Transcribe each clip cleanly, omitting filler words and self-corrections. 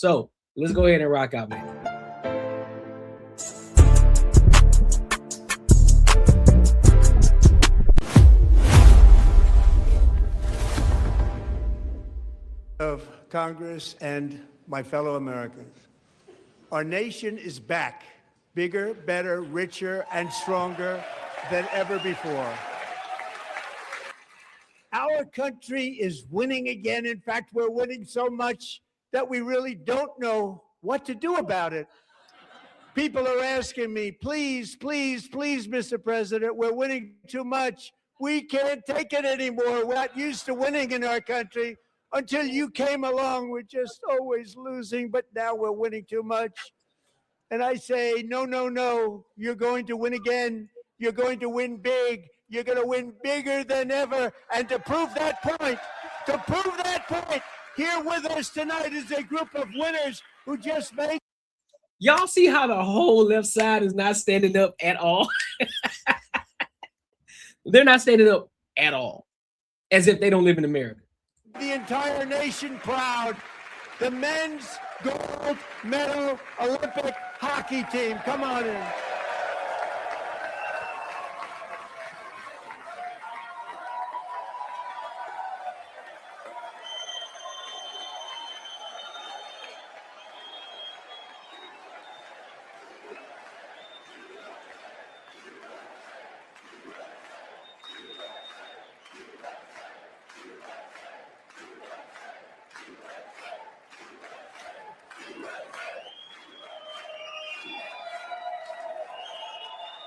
So let's go ahead and rock out, man. Of Congress and my fellow Americans. Our nation is back, bigger, better, richer, and stronger than ever before. Our country is winning again. In fact, we're winning so much that we really don't know what to do about it. People are asking me, please, please, please, Mr. President, we're winning too much. We can't take it anymore. We're not used to winning in our country. Until you came along, we're just always losing, but now we're winning too much. And I say, no, no, no, you're going to win again. You're going to win big. You're going to win bigger than ever. And to prove that point, here with us tonight is a group of winners who just made. Y'all see how the whole left side is not standing up at all? They're not standing up at all, as if they don't live in America. The entire nation proud. The men's gold medal Olympic hockey team. Come on in.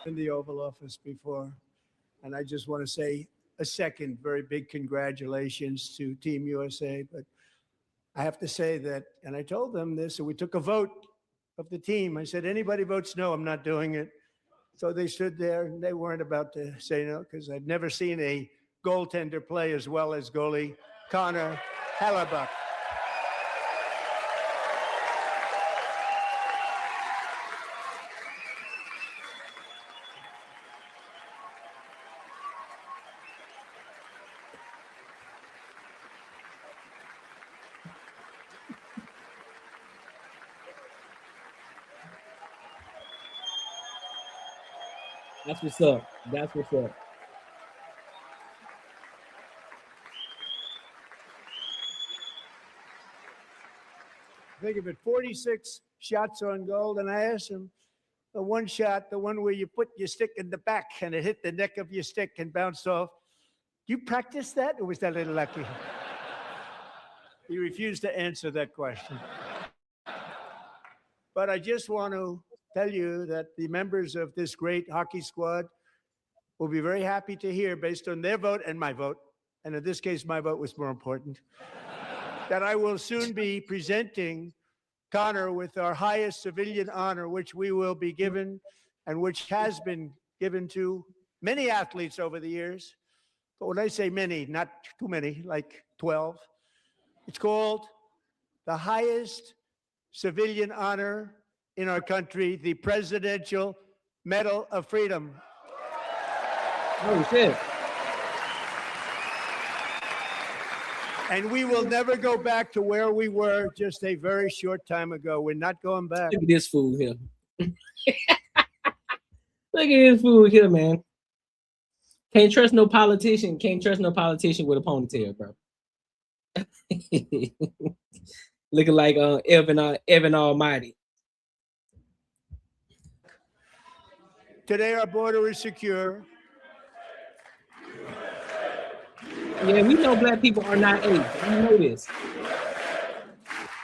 In the Oval Office before, and I just want to say a second very big congratulations to Team USA. But I have to say that, and I told them this, and we took a vote of the team. I said, anybody votes no, I'm not doing it. So they stood there, and they weren't about to say no, because I'd never seen a goaltender play as well as goalie Connor Hellebuck. That's what's up. That's what's up. Think of it, 46 shots on goal, and I asked him, the one shot, the one where you put your stick in the back and it hit the neck of your stick and bounced off. You practiced that, or was that a little lucky? He refused to answer that question. But I just want to tell you that the members of this great hockey squad will be very happy to hear, based on their vote and my vote, and in this case, my vote was more important, that I will soon be presenting Connor with our highest civilian honor, which we will be given and which has been given to many athletes over the years. But when I say many, not too many, like 12, it's called the highest civilian honor in our country, the Presidential Medal of Freedom. Oh, shit. And we will never go back to where we were just a very short time ago. We're not going back. Look at this fool here. Look at this fool here, man. Can't trust no politician. Can't trust no politician with a ponytail, bro. Looking like Evan Almighty. Today, our border is secure. Yeah, we know black people are not apes. We know this.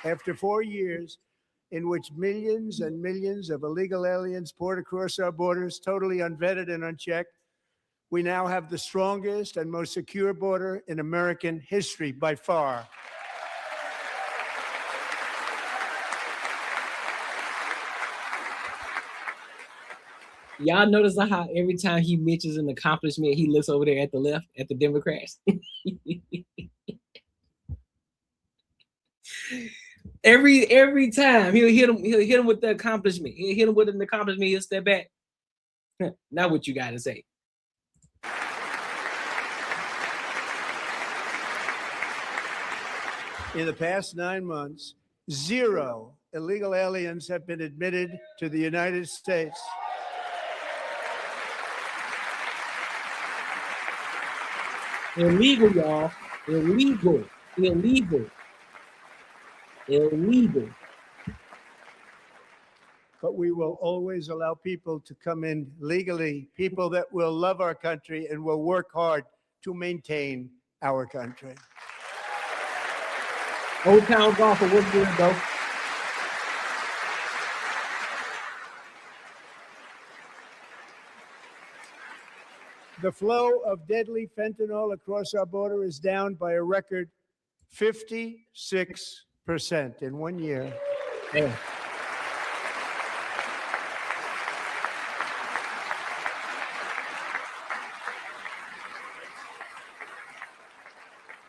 After 4 years in which millions and millions of illegal aliens poured across our borders, totally unvetted and unchecked, we now have the strongest and most secure border in American history by far. Y'all notice how every time he mentions an accomplishment, he looks over there at the left, at the Democrats. every time he'll hit him with the accomplishment. He'll hit him with an accomplishment. He'll step back. Now what you got to say? In the past 9 months, 0 illegal aliens have been admitted to the United States. Illegal, y'all. Illegal. Illegal. Illegal. But we will always allow people to come in legally, people that will love our country and will work hard to maintain our country. Old Town Golfer, what's good, though? The flow of deadly fentanyl across our border is down by a record 56% in 1 year. Damn.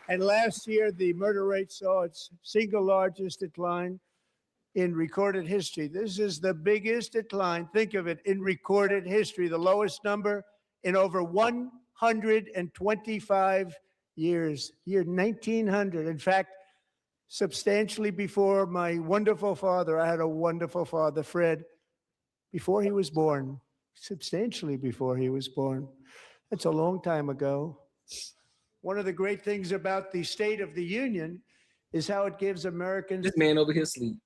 And last year, the murder rate saw its single largest decline in recorded history. This is the biggest decline, think of it, in recorded history, the lowest number in over 125 years, year 1900. In fact, substantially before my wonderful father, I had a wonderful father, Fred, before he was born, substantially before he was born. That's a long time ago. One of the great things about the State of the Union is how it gives Americans. This man over here sleep.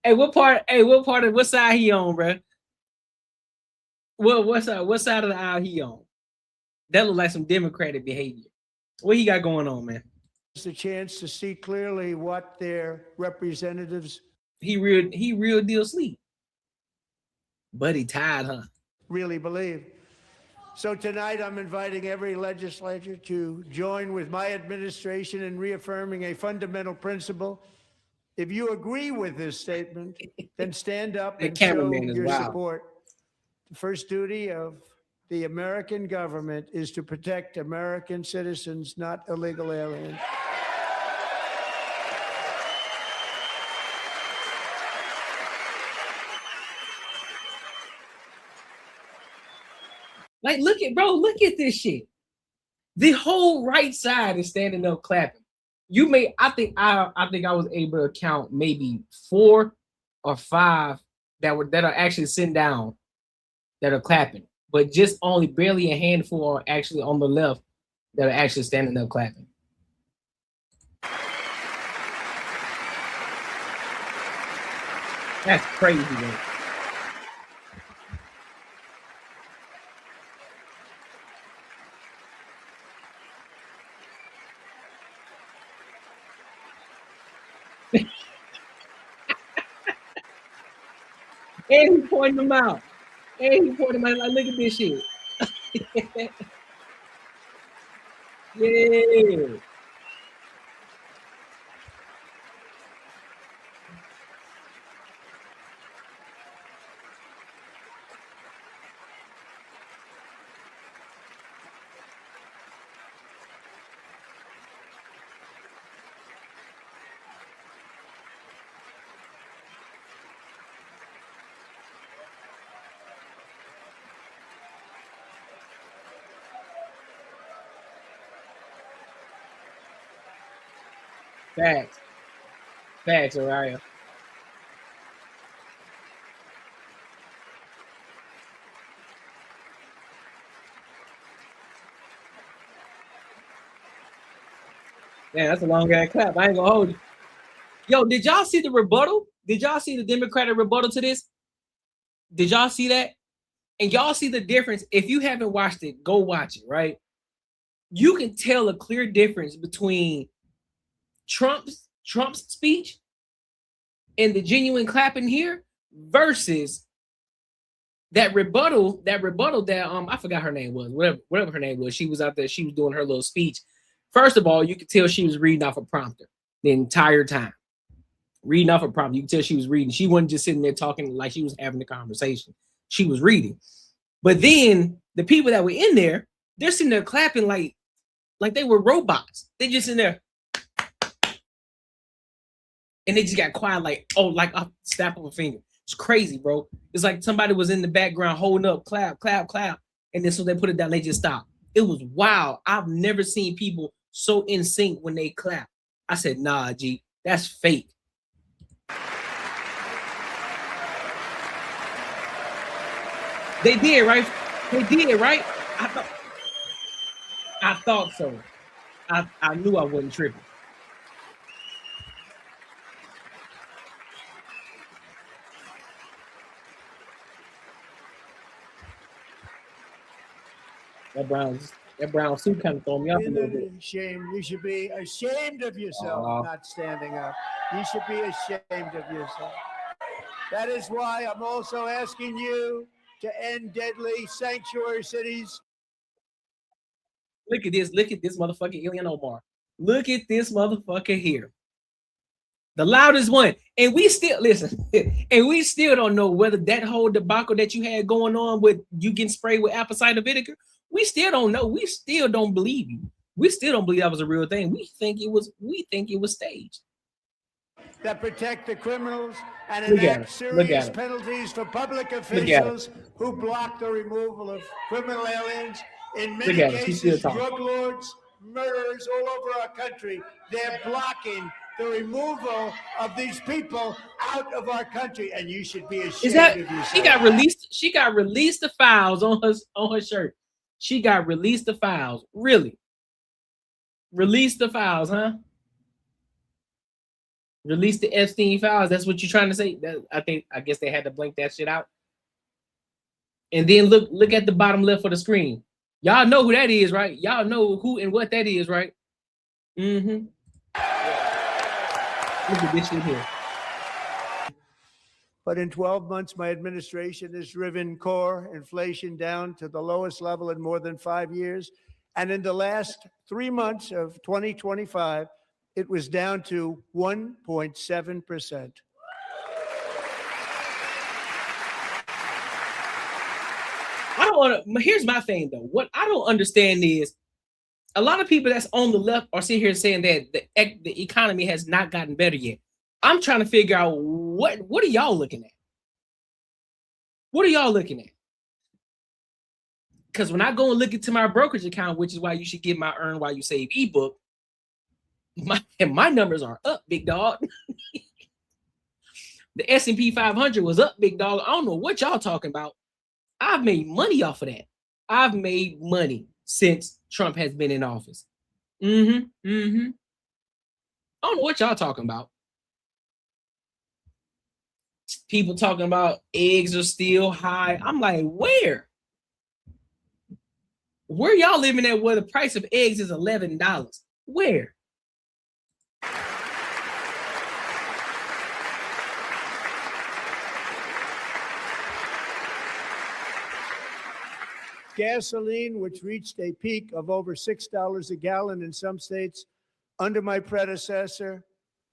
Hey, what part of what side he on, bro? What side of the aisle he on? That look like some Democratic behavior. What he got going on, man? It's a chance to see clearly what their representatives. He real deal sleep. But he tired, huh? Really believe. So tonight I'm inviting every legislator to join with my administration in reaffirming a fundamental principle. If you agree with this statement, then stand up and show your support. The first duty of the American government is to protect American citizens, not illegal aliens. Like, look at this shit. The whole right side is standing up clapping. I think I was able to count maybe 4 or 5 that are actually sitting down that are clapping, but just only barely a handful are actually on the left that are actually standing up clapping. That's crazy, man. And he pointing them out. And he pointing them out like, look at this shit. Yeah. Facts, Orion. Man, that's a long ass clap. I ain't gonna hold you. Yo, did y'all see the rebuttal? Did y'all see the Democratic rebuttal to this? Did y'all see that? And y'all see the difference? If you haven't watched it, go watch it, right? You can tell a clear difference between Trump's speech and the genuine clapping here versus that rebuttal that I forgot her name was, whatever her name was. She was out there, she was doing her little speech. First of all, you could tell she was reading off a prompter the entire time. Reading off a prompter. You could tell she was reading. She wasn't just sitting there talking like she was having a conversation. She was reading. But then the people that were in there, they're sitting there clapping like they were robots. They just in there. And they just got quiet like a snap of a finger. It's crazy, bro. It's like somebody was in the background holding up, clap. And then so they put it down, they just stopped. It was wild. I've never seen people so in sync when they clap. I said, nah, G, that's fake. They did, right? They did, right? I thought so. I knew I wasn't tripping. That brown suit kind of throw me off a Isn't little bit. it a shame? You should be ashamed of yourself not standing up. You should be ashamed of yourself. That is why I'm also asking you to end deadly sanctuary cities. Look at this motherfucking Ilhan Omar. Look at this motherfucker here. The loudest one. And we still listen, and we still don't know whether that whole debacle that you had going on with you getting sprayed with apple cider vinegar. We still don't know. We still don't believe you. We still don't believe that was a real thing. We think it was staged. That protect the criminals and enact serious penalties for public officials who block the removal of criminal aliens. In many cases, drug lords, murderers all over our country, they're blocking the removal of these people out of our country, and you should be ashamed of yourself. She got released the files on her shirt. She got released the files. Really? Release the files, huh? Release the Epstein files. That's what you're trying to say? I guess they had to blank that shit out. And then look at the bottom left of the screen. Y'all know who that is, right? Y'all know who and what that is, right? Mm-hmm. Look at this shit here. But in 12 months, my administration has driven core inflation down to the lowest level in more than 5 years. And in the last 3 months of 2025, it was down to 1.7%. Here's my thing though. What I don't understand is a lot of people that's on the left are sitting here saying that the economy has not gotten better yet. I'm trying to figure out what are y'all looking at? What are y'all looking at? Because when I go and look into my brokerage account, which is why you should get my Earn While You Save ebook, my numbers are up, big dog. The S&P 500 was up, big dog. I don't know what y'all talking about. I've made money off of that. I've made money since Trump has been in office. I don't know what y'all talking about. People talking about eggs are still high. I'm like, where? Where y'all living at where the price of eggs is $11? Where? Gasoline, which reached a peak of over $6 a gallon in some states under my predecessor,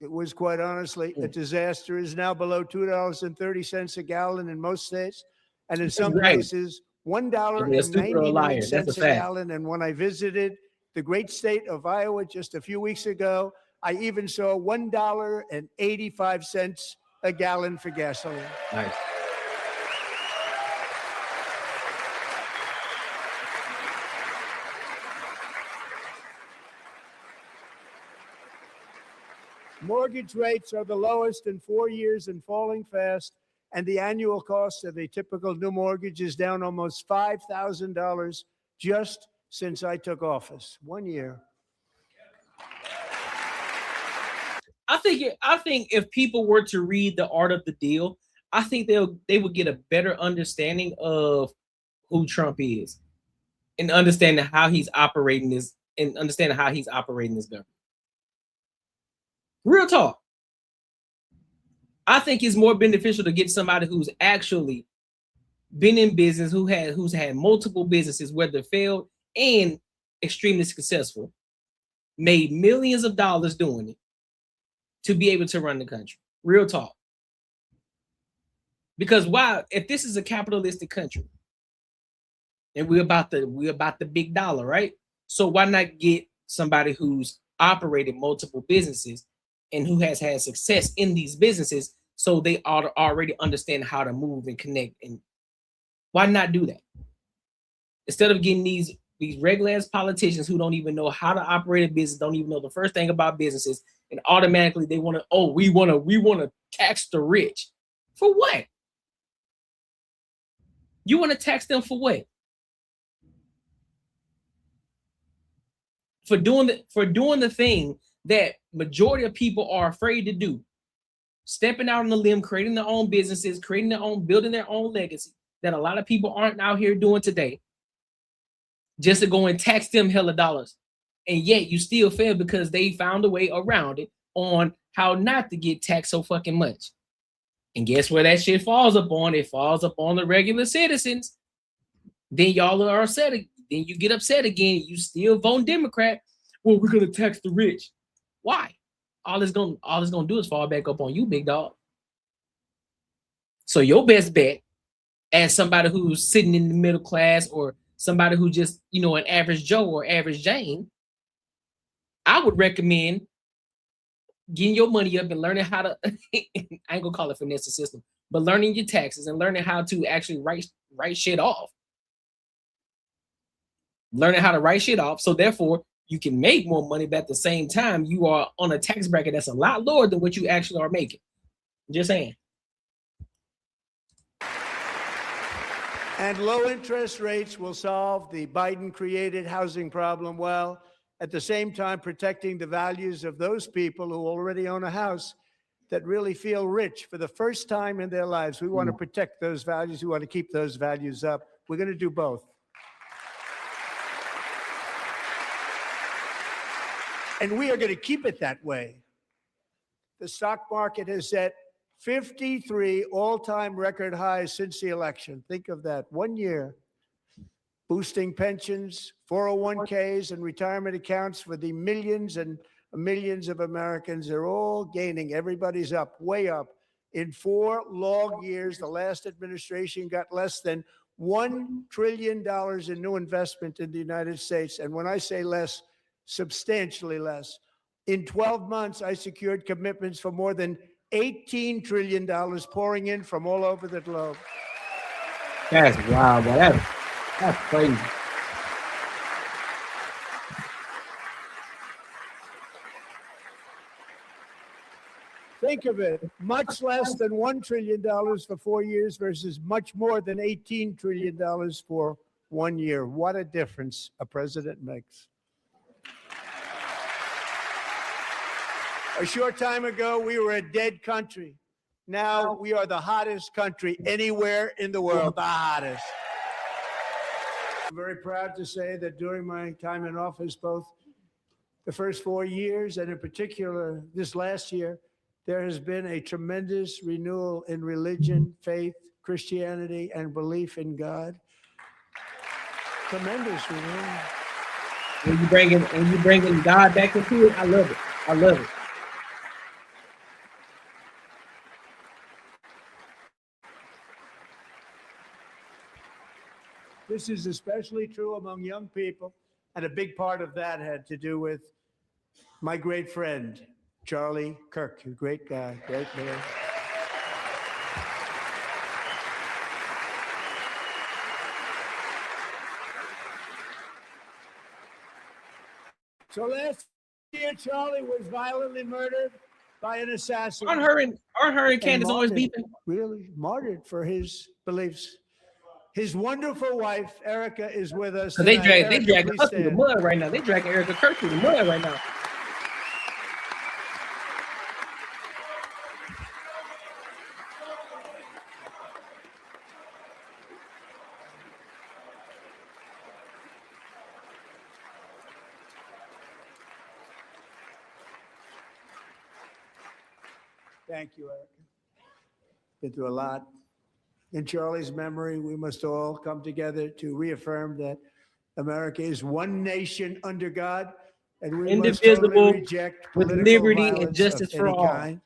it was quite honestly a disaster, is now below $2.30 a gallon in most states. And in some places, $1.99 a gallon. And when I visited the great state of Iowa just a few weeks ago, I even saw $1.85 a gallon for gasoline. Nice. Mortgage rates are the lowest in 4 years and falling fast, and the annual cost of a typical new mortgage is down almost $5,000 just since I took office. 1 year. I think if people were to read The Art of the Deal, I think they would get a better understanding of who Trump is and understanding how he's operating this government. Real talk. I think it's more beneficial to get somebody who's actually been in business, who's had multiple businesses, whether failed and extremely successful, made millions of dollars doing it, to be able to run the country. Real talk. Because if this is a capitalistic country and we're about the big dollar, right? So why not get somebody who's operated multiple businesses and who has had success in these businesses, so they already understand how to move and connect? And why not do that? Instead of getting these regular ass politicians who don't even know how to operate a business, don't even know the first thing about businesses, and automatically they want to, we want to tax the rich. For what? You want to tax them for what? For doing the thing that majority of people are afraid to do. Stepping out on the limb, creating their own businesses, creating their own, building their own legacy that a lot of people aren't out here doing today. Just to go and tax them hella dollars. And yet you still fail because they found a way around it on how not to get taxed so fucking much. And guess where that shit falls upon? It falls upon the regular citizens. Then y'all are upset. Then you get upset again. You still vote Democrat. Well, we're gonna tax the rich. Why? All it's gonna do is fall back up on you, big dog. So your best bet, as somebody who's sitting in the middle class or somebody who just, an average Joe or average Jane, I would recommend getting your money up and learning how to, I ain't gonna call it finesse the system, but learning your taxes and learning how to actually write shit off. Learning how to write shit off. So therefore you can make more money, but at the same time, you are on a tax bracket that's a lot lower than what you actually are making. Just saying. And low interest rates will solve the Biden-created housing problem while at the same time protecting the values of those people who already own a house that really feel rich for the first time in their lives. We want to protect those values. We want to keep those values up. We're going to do both. And we are going to keep it that way. The stock market has set 53 all-time record highs since the election. Think of that, 1 year. Boosting pensions, 401ks, and retirement accounts for the millions and millions of Americans. They're all gaining. Everybody's up, way up. In 4 long years, the last administration got less than $1 trillion in new investment in the United States. And when I say less, substantially less. In 12 months, I secured commitments for more than $18 trillion pouring in from all over the globe. That's wild, boy. That's crazy. Think of it, much less than $1 trillion for 4 years versus much more than $18 trillion for 1 year. What a difference a president makes. A short time ago, we were a dead country. Now we are the hottest country anywhere in the world, the hottest. I'm very proud to say that during my time in office, both the first 4 years and in particular this last year, there has been a tremendous renewal in religion, faith, Christianity, and belief in God. Tremendous renewal. When you bringing God back into it, I love it. I love it. This is especially true among young people, and a big part of that had to do with my great friend, Charlie Kirk, a great guy, great man. So last year, Charlie was violently murdered by an assassin. Aren't her and Candace always beefing? Really martyred for his beliefs. His wonderful wife, Erica, is with us. They drag her through the mud right now. They dragging Erica Kirk through the mud right now. Thank you, Erica. Been through a lot. In Charlie's memory, we must all come together to reaffirm that America is one nation under God, and we must totally reject with liberty and justice for all. Kind.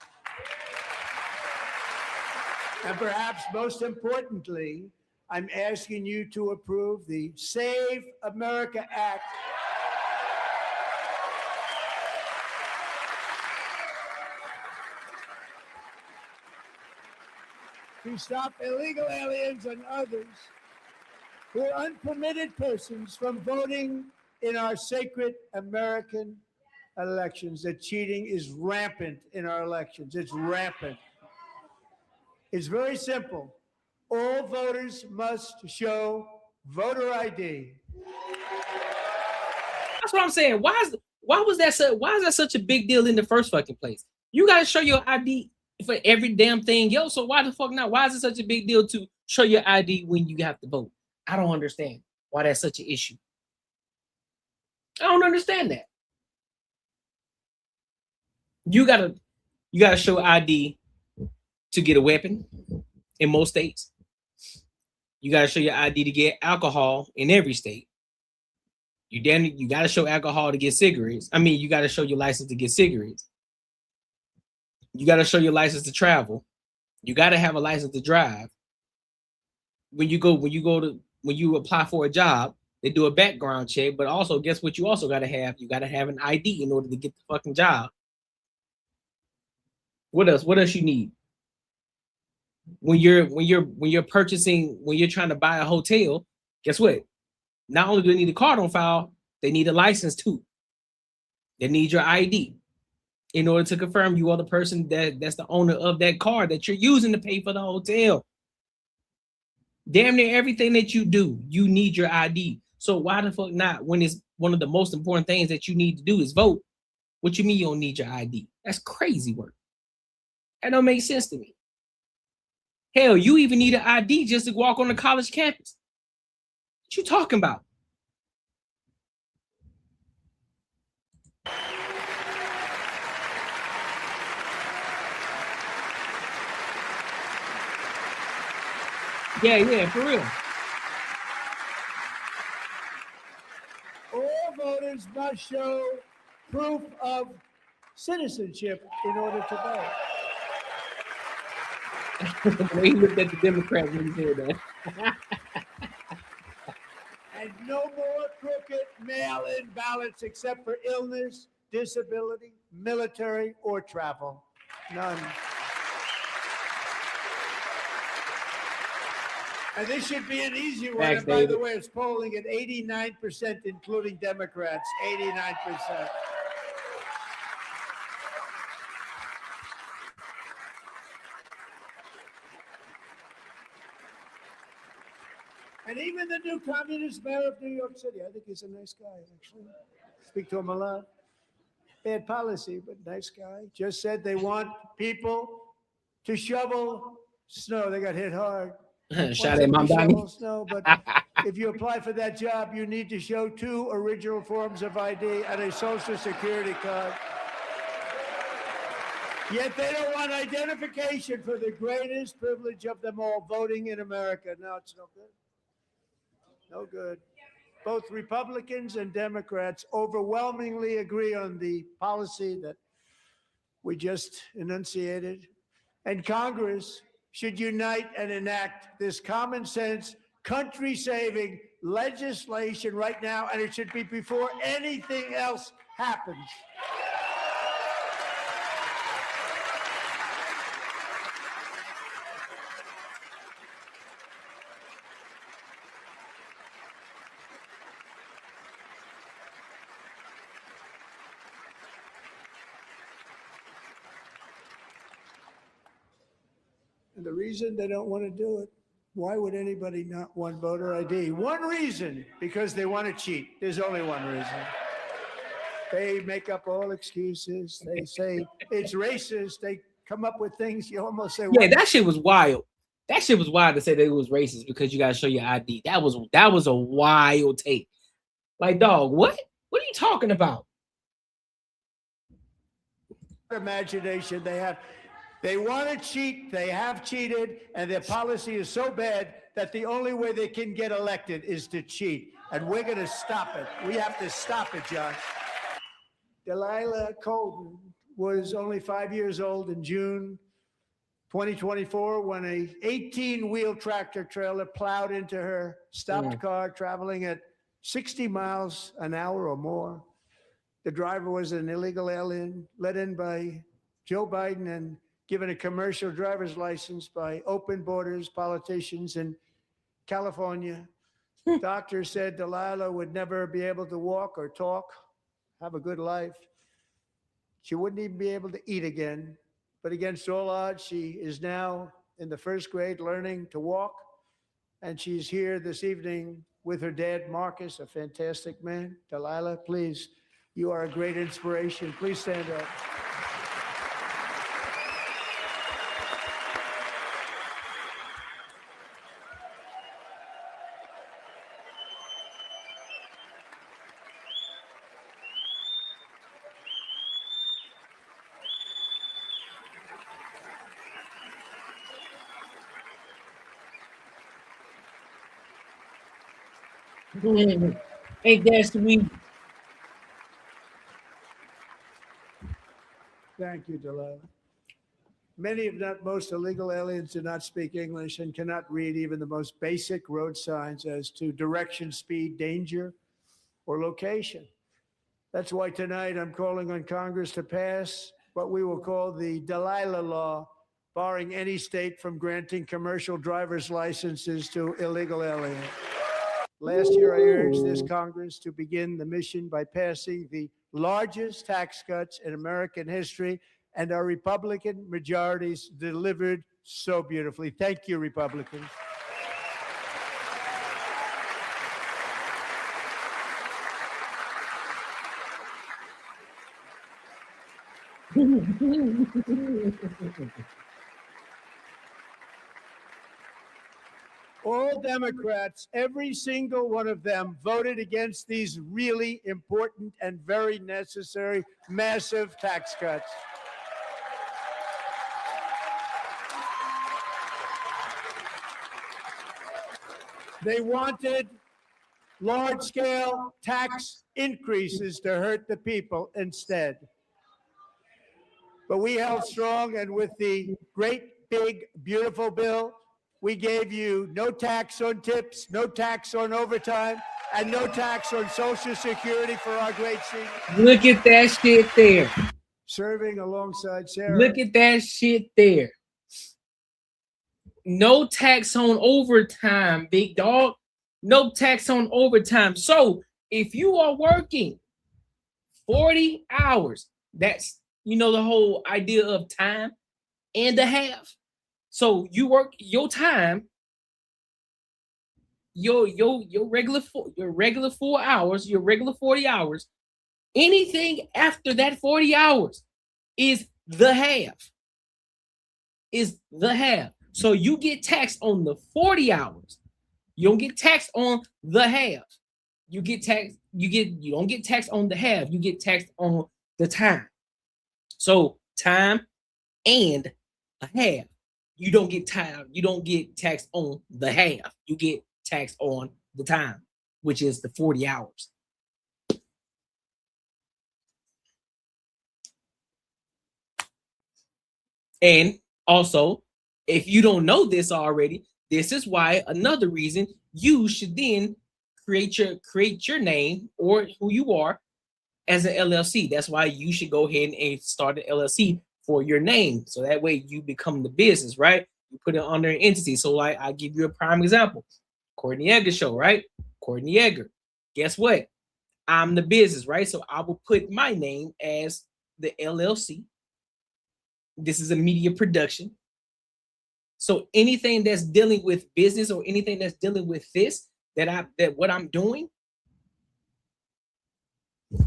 And perhaps most importantly, I'm asking you to approve the Save America Act. To stop illegal aliens and others who are unpermitted persons from voting in our sacred American elections. That cheating is rampant in our elections. It's rampant. It's very simple. All voters must show voter ID. That's what I'm saying. Why is that such a big deal in the first fucking place? You gotta show your ID for every damn thing else. So why the fuck not? Why is it such a big deal to show your ID when you have to vote? I don't understand why that's such an issue. I don't understand that. You gotta show ID to get a weapon in most states. You gotta show your ID to get alcohol in every state. You gotta show alcohol to get cigarettes. I mean, you gotta show your license to get cigarettes. You gotta show your license to travel. You gotta have a license to drive. When you apply for a job, they do a background check, but also guess what you also gotta have? You gotta have an ID in order to get the fucking job. What else? What else you need? When you're trying to buy a hotel, guess what? Not only do they need a card on file, they need a license too. They need your ID in order to confirm you are the person that's the owner of that card that you're using to pay for the hotel. Damn near everything that you do, you need your ID. So why the fuck not, when it's one of the most important things that you need to do is vote? What you mean you don't need your ID? That's crazy work. That don't make sense to me. Hell, you even need an ID just to walk on the college campus. What you talking about? Yeah, for real. All voters must show proof of citizenship in order to vote. He looked at the Democrats when he said that. And no more crooked mail-in ballots except for illness, disability, military, or travel. None. And this should be an easy one. Thanks, and by David. the way, it's polling at 89%, including Democrats. 89%. And even the new communist mayor of New York City, I think he's a nice guy, actually. Speak to him a lot. Bad policy, but nice guy. Just said they want people to shovel snow. They got hit hard. Shout out Mom Donnie. Snow, but if you apply for that job, you need to show 2 original forms of ID and a social security card. Yet they don't want identification for the greatest privilege of them all, voting in America. No, it's no good. No good. Both Republicans and Democrats overwhelmingly agree on the policy that we just enunciated. And Congress should unite and enact this common sense, country-saving legislation right now, and it should be before anything else happens. And the reason they don't want to do it, why would anybody not want voter ID? One reason, because they want to cheat. There's only one reason. They make up all excuses. They say it's racist. They come up with things you almost say. Yeah, that shit was wild. That shit was wild to say that it was racist because you gotta show your ID. That was a wild take. Like, dog, what? What are you talking about? Imagination they have. They want to cheat. They have cheated, and their policy is so bad that the only way they can get elected is to cheat. And we're going to stop it. We have to stop it, John. Delilah Colton was only 5 years old in June 2024 when a 18-wheel tractor trailer plowed into her stopped car traveling at 60 miles an hour or more. The driver was an illegal alien let in by Joe Biden and given a commercial driver's license by open borders politicians in California. Doctors said Delilah would never be able to walk or talk, have a good life. She wouldn't even be able to eat again. But against all odds, she is now in the first grade learning to walk. And she's here this evening with her dad, Marcus, a fantastic man. Delilah, please, you are a great inspiration. Please stand up. Ain't that sweet? Thank you, Delilah. Many, if not most, illegal aliens do not speak English and cannot read even the most basic road signs as to direction, speed, danger, or location. That's why tonight I'm calling on Congress to pass what we will call the Delilah Law, barring any state from granting commercial driver's licenses to illegal aliens. Last year, I urged this Congress to begin the mission by passing the largest tax cuts in American history, and our Republican majorities delivered so beautifully. Thank you, Republicans. All Democrats, every single one of them, voted against these really important and very necessary massive tax cuts. They wanted large-scale tax increases to hurt the people instead. But we held strong, and with the great, big, beautiful bill, we gave you no tax on tips, no tax on overtime, and no tax on Social Security for our great seniors. Look at that shit there. Serving alongside Sarah. Look at that shit there. No tax on overtime, big dog. No tax on overtime. So if you are working 40 hours, that's, you know, the whole idea of time and a half. So you work your time, your regular 4 hours, your regular 40 hours. Anything after that 40 hours is the half. Is the half. So you get taxed on the 40 hours. You don't get taxed on the half. You get taxed, you don't get taxed on the half, you get taxed on the time. So time and a half. You don't get taxed on the half. You get taxed on the time, which is the 40 hours. And also, if you don't know this already, this is why another reason you should then create your name or who you are as an LLC. That's why you should go ahead and start an LLC for your name. So that way you become the business, right? You put it under an entity. So like I give you a prime example. Courtney Egger show, right? Courtney Egger. Guess what? I'm the business, right? So I will put my name as the LLC. This is a media production. So anything that's dealing with business or anything that's dealing with this, that what I'm doing,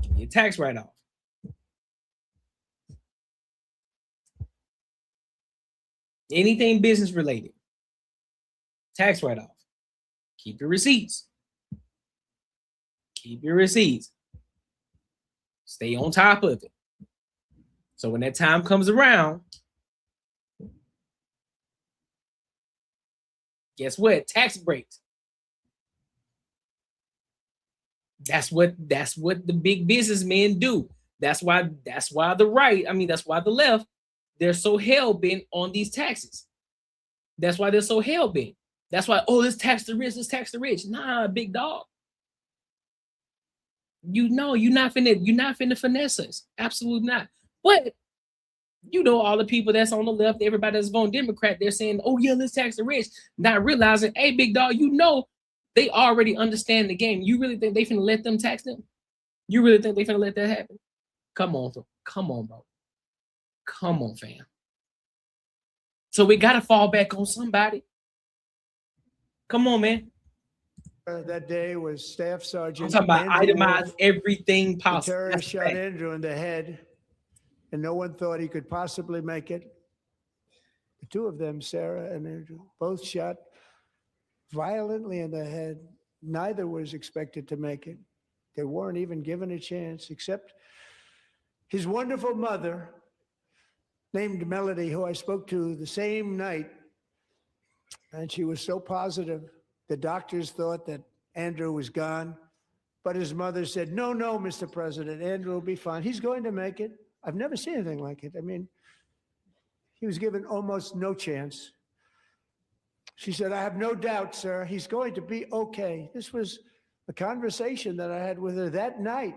give me a tax write-off. Anything business related, tax write-off. Keep your receipts. Keep your receipts. Stay on top of it. So when that time comes around, guess what? Tax breaks. That's what the big businessmen do. That's why the right, that's why the left, they're so hell-bent on these taxes. That's why they're so hell-bent. That's why, oh, let's tax the rich, let's tax the rich. Nah, big dog. You know you're not finna finesse us. Absolutely not. But you know, all the people that's on the left, everybody that's voting Democrat, they're saying, oh yeah, let's tax the rich, not realizing, hey, big dog, you know, they already understand the game. You really think they finna let them tax them? You really think they finna let that happen? Come on, bro. Come on, bro. Come on, fam. So we got to fall back on somebody. Come on, man. That day was Staff I'm Sergeant talking about Andrew itemize Wolf. everything The possible. terrorist shot Andrew in the head, and no one thought he could possibly make it. The two of them, Sarah and Andrew, both shot violently in the head. Neither was expected to make it. They weren't even given a chance, except his wonderful mother, named Melody, who I spoke to the same night. And she was so positive. The doctors thought that Andrew was gone. But his mother said, no, no, Mr. President, Andrew will be fine. He's going to make it. I've never seen anything like it. I mean, he was given almost no chance. She said, I have no doubt, sir, he's going to be okay. This was a conversation that I had with her that night,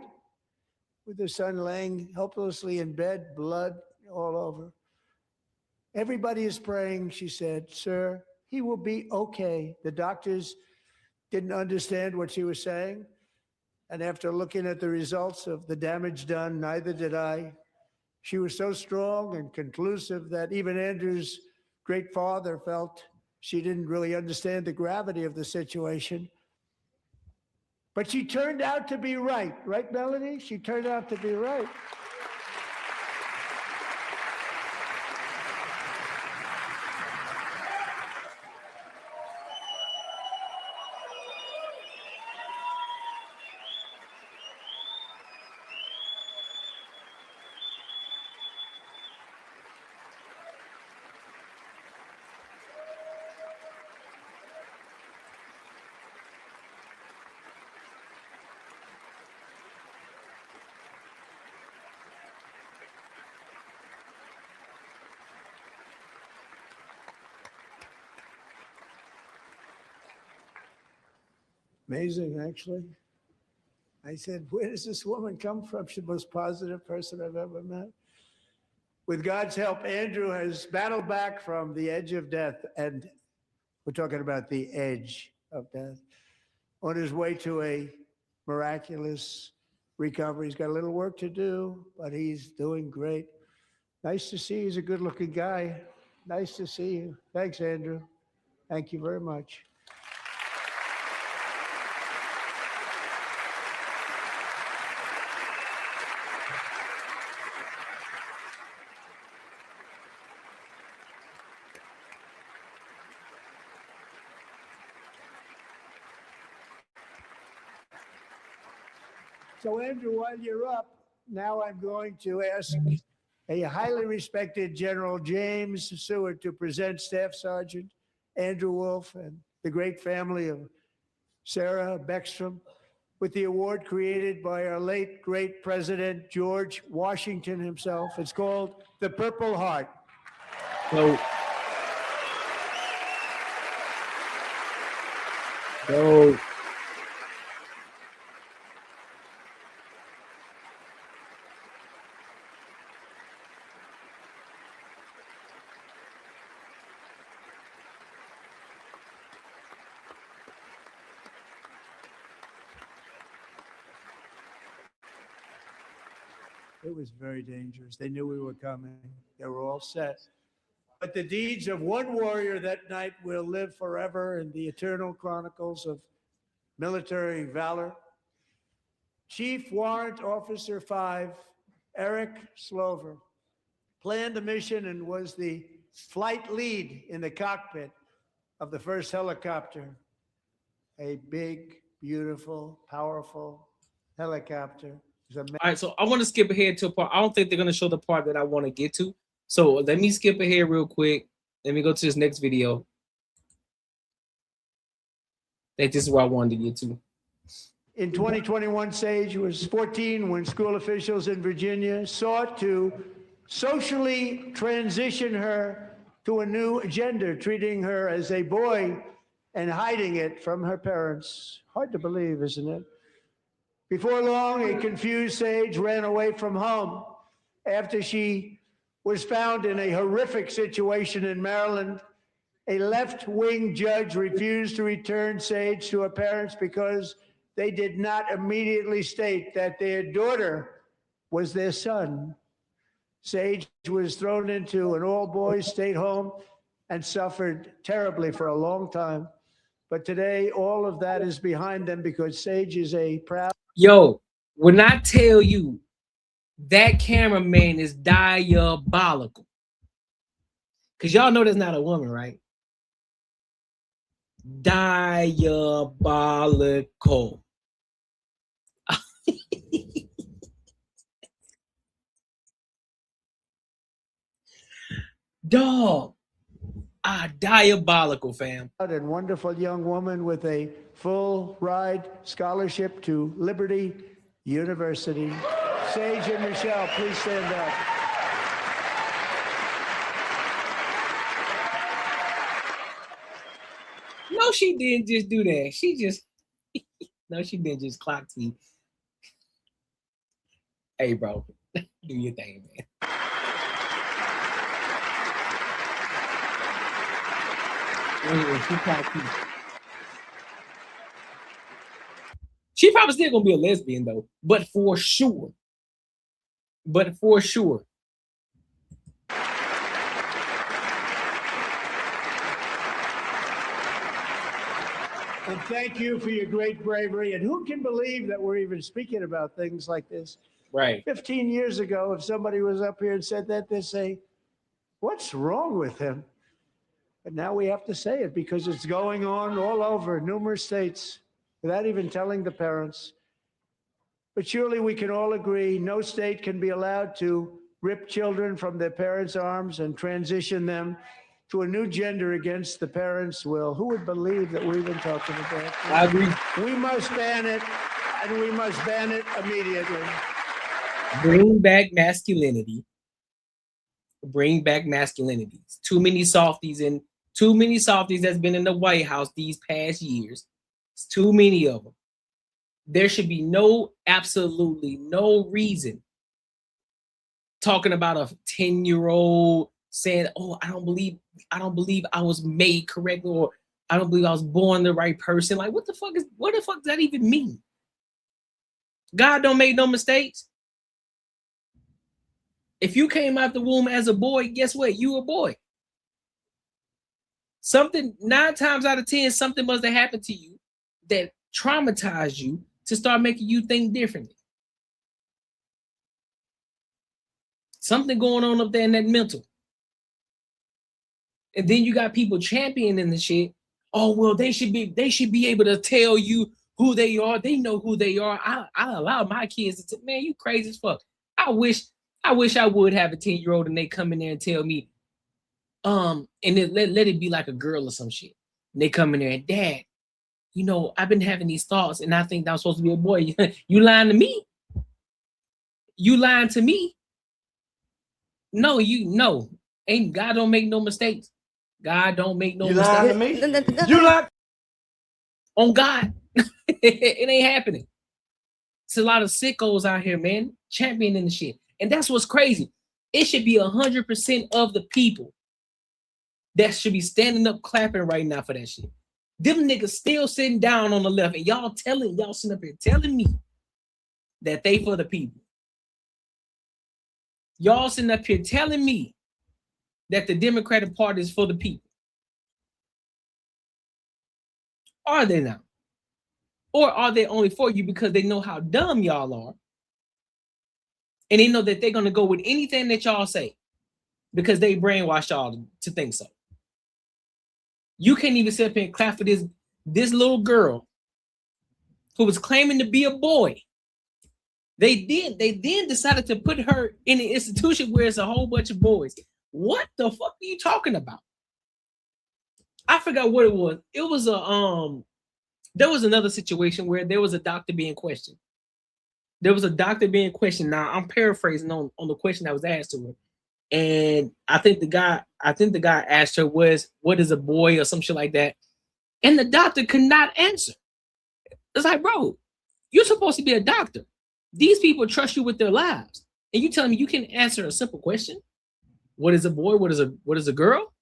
with her son laying helplessly in bed, blood all over. Everybody is praying, she said, sir, he will be okay. The doctors didn't understand what she was saying. And after looking at the results of the damage done, neither did I. She was so strong and conclusive that even Andrew's great father felt she didn't really understand the gravity of the situation. But she turned out to be right. Right, Melody? She turned out to be right. Amazing, actually. I said, where does this woman come from? She's the most positive person I've ever met. With God's help, Andrew has battled back from the edge of death, and we're talking about the edge of death, on his way to a miraculous recovery. He's got a little work to do, but he's doing great. Nice to see you. He's a good-looking guy. Nice to see you. Thanks, Andrew. Thank you very much. So, Andrew, while you're up, now I'm going to ask a highly respected General James Seward to present Staff Sergeant Andrew Wolf and the great family of Sarah Beckstrom with the award created by our late, great President George Washington himself. It's called the Purple Heart. So, it was very dangerous. They knew we were coming. They were all set. But the deeds of one warrior that night will live forever in the eternal chronicles of military valor. Chief Warrant Officer 5, Eric Slover, planned the mission and was the flight lead in the cockpit of the first helicopter. A big, beautiful, powerful helicopter. all right, so I want to skip ahead to a part. I don't think they're going to show the part that I want to get to. So let me skip ahead real quick. Let me go to this next video. I think this is where I wanted to get to. In 2021, Sage was 14 when school officials in Virginia sought to socially transition her to a new gender, treating her as a boy and hiding it from her parents. Hard to believe, isn't it? Before long, a confused Sage ran away from home after she was found in a horrific situation in Maryland. A left-wing judge refused to return Sage to her parents because they did not immediately state that their daughter was their son. Sage was thrown into an all-boys state home and suffered terribly for a long time. But today, all of that is behind them because Sage is a proud. Yo, when I tell you that cameraman is diabolical, because y'all know that's not a woman, right? Diabolical. Dog. Diabolical, fam. And wonderful young woman with a full ride scholarship to Liberty University. Sage and Michelle, please stand up. No, she didn't just do that. She just no, she didn't just clock T. Hey, bro, do your thing, man. She probably still gonna be a lesbian though, but for sure. But for sure. And thank you for your great bravery. And who can believe that we're even speaking about things like this? Right. 15 years ago, if somebody was up here and said that, they'd say, what's wrong with him? But now we have to say it because it's going on all over numerous states without even telling the parents. But surely we can all agree no state can be allowed to rip children from their parents' arms and transition them to a new gender against the parents' will. Who would believe that we're even talking about this? I agree. We must ban it, and we must ban it immediately. Bring back masculinity. Bring back masculinity. Too many softies that's been in the White House these past years. It's too many of them. There should be absolutely no reason talking about a 10-year-old saying, "Oh, I don't believe I was made correctly," or "I don't believe I was born the right person." Like, what the fuck does that even mean? God don't make no mistakes. If you came out the womb as a boy, guess what? You a boy. 9 times out of 10, something must have happened to you that traumatized you to start making you think differently. Something going on up there in that mental. And then you got people championing the shit. Oh, well, they should be able to tell you who they are. They know who they are. I allow my kids to man, you crazy as fuck. I wish I would have a 10-year-old and they come in there and tell me, and then let it be like a girl or some shit. And they come in there and, Dad, you know, I've been having these thoughts and I think I'm supposed to be a boy. You lying to me? You lying to me? No, ain't God don't make no mistakes. God don't make no mistakes. Lying to me? You lying? On God. It ain't happening. It's a lot of sickos out here, man, championing the shit. And that's what's crazy. It should be 100% of the people that should be standing up clapping right now for that shit. Them niggas still sitting down on the left, and y'all sitting up here telling me that they for the people. Y'all sitting up here telling me that the Democratic Party is for the people. Are they now? Or are they only for you because they know how dumb y'all are? And they know that they're going to go with anything that y'all say because they brainwash y'all to think so. You can't even sit up here and clap for this little girl who was claiming to be a boy. They then decided to put her in an institution where it's a whole bunch of boys. What the fuck are you talking about? I forgot what it was. It was there was another situation where there was a doctor being questioned. Now, I'm paraphrasing on the question that was asked to her. And I think the guy asked her what is a boy or some shit like that. And the doctor could not answer. It's like, bro, you're supposed to be a doctor. These people trust you with their lives. And you telling me you can answer a simple question? What is a boy? What is a girl?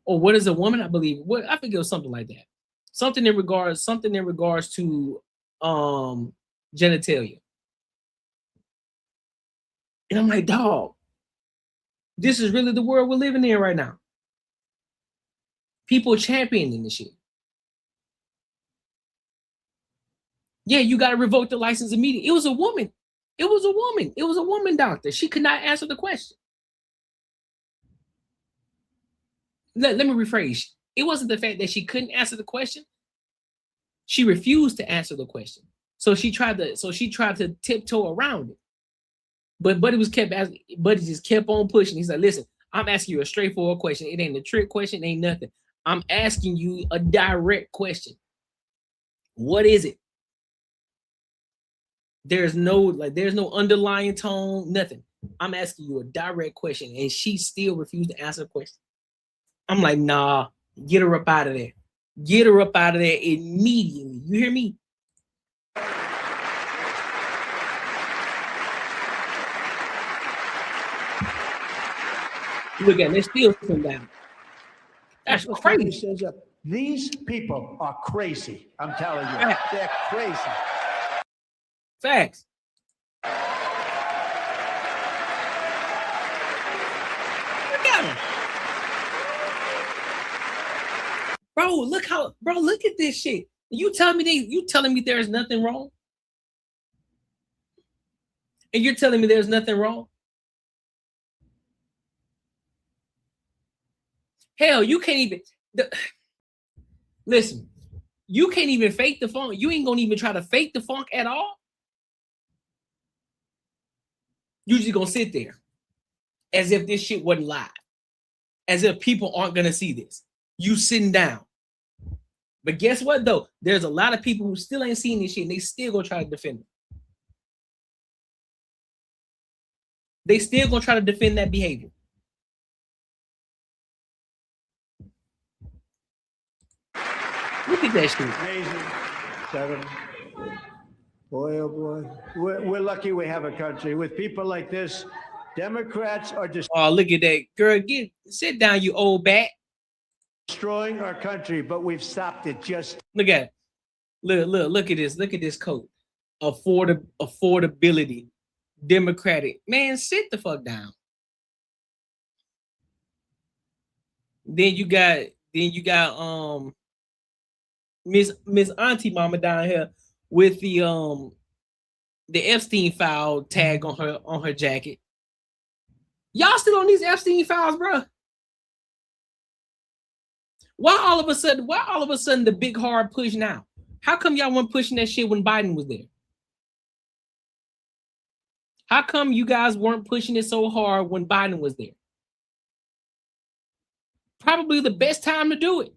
Or what is a woman? I believe. I think it was something like that. Something in regards to genitalia. And I'm like, dog, this is really the world we're living in right now. People championing the shit. Yeah, you got to revoke the license immediately. It was a woman. It was a woman. It was a woman doctor. She could not answer the question. Let me rephrase. It wasn't the fact that she couldn't answer the question. She refused to answer the question. So she tried to tiptoe around it. But Buddy just kept on pushing. He said, listen, I'm asking you a straightforward question. It ain't a trick question, it ain't nothing. I'm asking you a direct question. What is it? There's no underlying tone, nothing. I'm asking you a direct question, and she still refused to answer the question. I'm like, nah, get her up out of there. Get her up out of there immediately. You hear me? Look at it, let's steal some down. That's crazy. These people are crazy. I'm telling you, they're crazy. Facts. Look at him. Bro, look at this shit. You telling me there's nothing wrong? And you're telling me there's nothing wrong? Hell, you can't even listen. You can't even fake the funk. You ain't gonna even try to fake the funk at all. You just gonna sit there as if this shit wasn't live, as if people aren't gonna see this. You sitting down. But guess what though? There's a lot of people who still ain't seen this shit and they still gonna try to defend it. They still gonna try to defend that behavior. Look at that shit. Amazing. 7. Boy, oh boy. We're lucky we have a country with people like this. Democrats are just. Oh, look at that. Girl, sit down, you old bat. Destroying our country, but we've stopped it just. Look at it. Look at this. Look at this coat. Affordability. Democratic. Man, sit the fuck down. Then you got Miss Auntie Mama down here with the Epstein file tag on her jacket. Y'all still on these Epstein files, bro? Why all of a sudden the big hard push now? How come y'all weren't pushing that shit when Biden was there? How come you guys weren't pushing it so hard when Biden was there? Probably the best time to do it.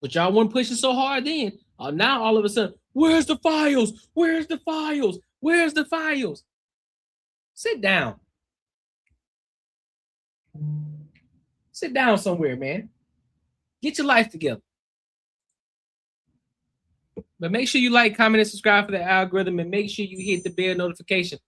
But y'all weren't pushing so hard then. Now all of a sudden, where's the files? Where's the files? Where's the files? Sit down. Sit down somewhere, man. Get your life together. But make sure you like, comment, and subscribe for the algorithm, and make sure you hit the bell notification